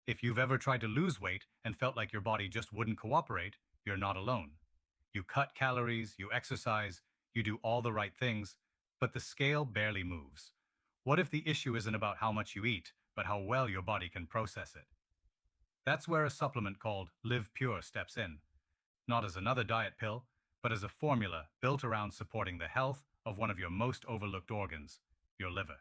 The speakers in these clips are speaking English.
If you've ever tried to lose weight and felt like your body just wouldn't cooperate, you're not alone. You cut calories, you exercise, you do all the right things, but the scale barely moves. What if the issue isn't about how much you eat, but how well your body can process it? That's where a supplement called Liv Pure steps in, not as another diet pill, but as a formula built around supporting the health of one of your most overlooked organs, your liver.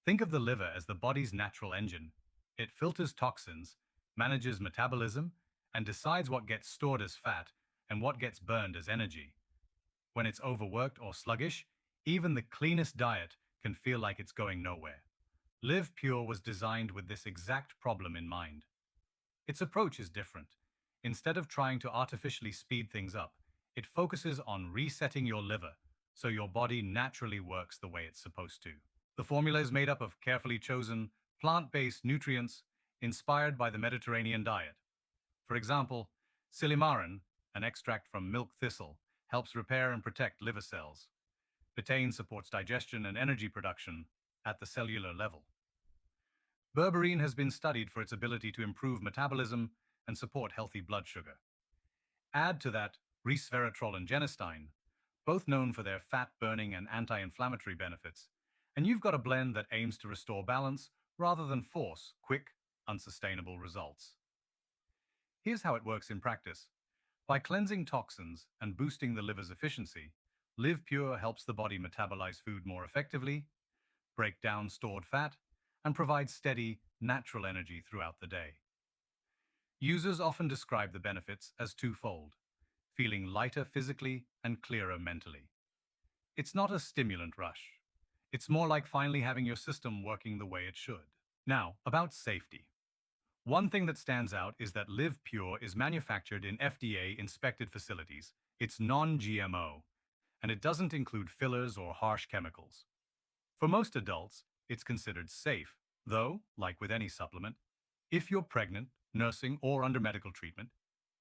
Think of the liver as the body's natural engine. It filters toxins, manages metabolism, and decides what gets stored as fat and what gets burned as energy. When it's overworked or sluggish, even the cleanest diet can feel like it's going nowhere. Liv Pure was designed with this exact problem in mind. Its approach is different. Instead of trying to artificially speed things up, it focuses on resetting your liver so your body naturally works the way it's supposed to. The formula is made up of carefully chosen, plant-based nutrients inspired by the Mediterranean diet. For example, Silymarin, an extract from milk thistle, helps repair and protect liver cells. Betaine supports digestion and energy production at the cellular level. Berberine has been studied for its ability to improve metabolism and support healthy blood sugar. Add to that Resveratrol and genistein, both known for their fat-burning and anti-inflammatory benefits, and you've got a blend that aims to restore balance rather than force quick, unsustainable results. Here's how it works in practice. By cleansing toxins and boosting the liver's efficiency, Liv Pure helps the body metabolize food more effectively, break down stored fat, and provide steady, natural energy throughout the day. Users often describe the benefits as twofold: feeling lighter physically and clearer mentally. It's not a stimulant rush. It's more like finally having your system working the way it should. Now, about safety. One thing that stands out is that Liv Pure is manufactured in FDA-inspected facilities. It's non-GMO, and it doesn't include fillers or harsh chemicals. For most adults, it's considered safe, though, like with any supplement, if you're pregnant, nursing, or under medical treatment,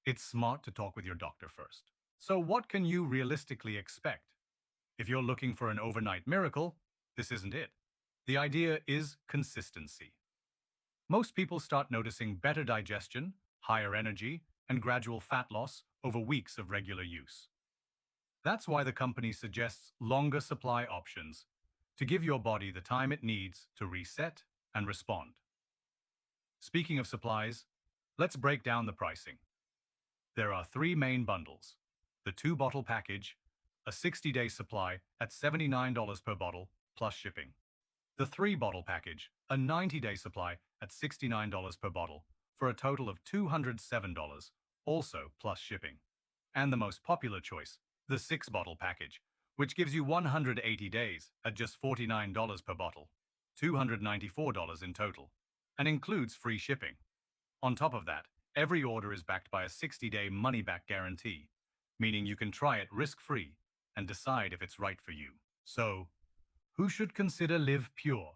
it's smart to talk with your doctor first. So what can you realistically expect? If you're looking for an overnight miracle, this isn't it. The idea is consistency. Most people start noticing better digestion, higher energy, and gradual fat loss over weeks of regular use. That's why the company suggests longer supply options to give your body the time it needs to reset and respond. Speaking of supplies, let's break down the pricing. There are three main bundles: the 2-bottle package, a 60-day supply at $79 per bottle plus shipping; the 3-bottle package, a 90-day supply at $69 per bottle for a total of $207, also plus shipping; and the most popular choice, the 6-bottle package, which gives you 180 days at just $49 per bottle, $294 in total, and includes free shipping. On top of that, every order is backed by a 60-day money-back guarantee, meaning you can try it risk-free and decide if it's right for you. So, who should consider Liv Pure?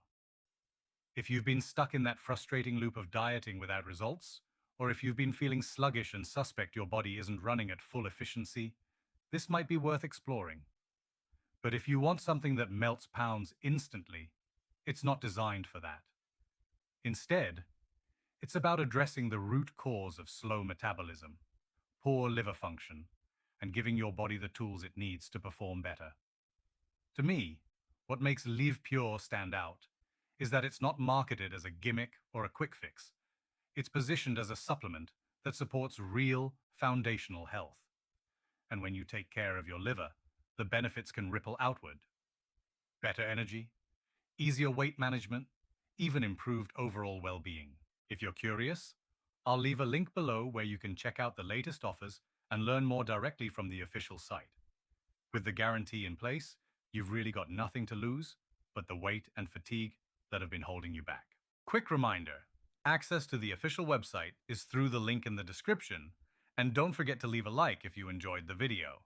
If you've been stuck in that frustrating loop of dieting without results, or if you've been feeling sluggish and suspect your body isn't running at full efficiency, this might be worth exploring. But if you want something that melts pounds instantly, it's not designed for that. Instead, it's about addressing the root cause of slow metabolism, poor liver function, and giving your body the tools it needs to perform better. To me, what makes Liv Pure stand out is that it's not marketed as a gimmick or a quick fix. It's positioned as a supplement that supports real, foundational health. And when you take care of your liver, the benefits can ripple outward. Better energy, easier weight management, even improved overall well-being. If you're curious, I'll leave a link below where you can check out the latest offers and learn more directly from the official site. With the guarantee in place, you've really got nothing to lose but the weight and fatigue that have been holding you back. Quick reminder, access to the official website is through the link in the description, and don't forget to leave a like if you enjoyed the video.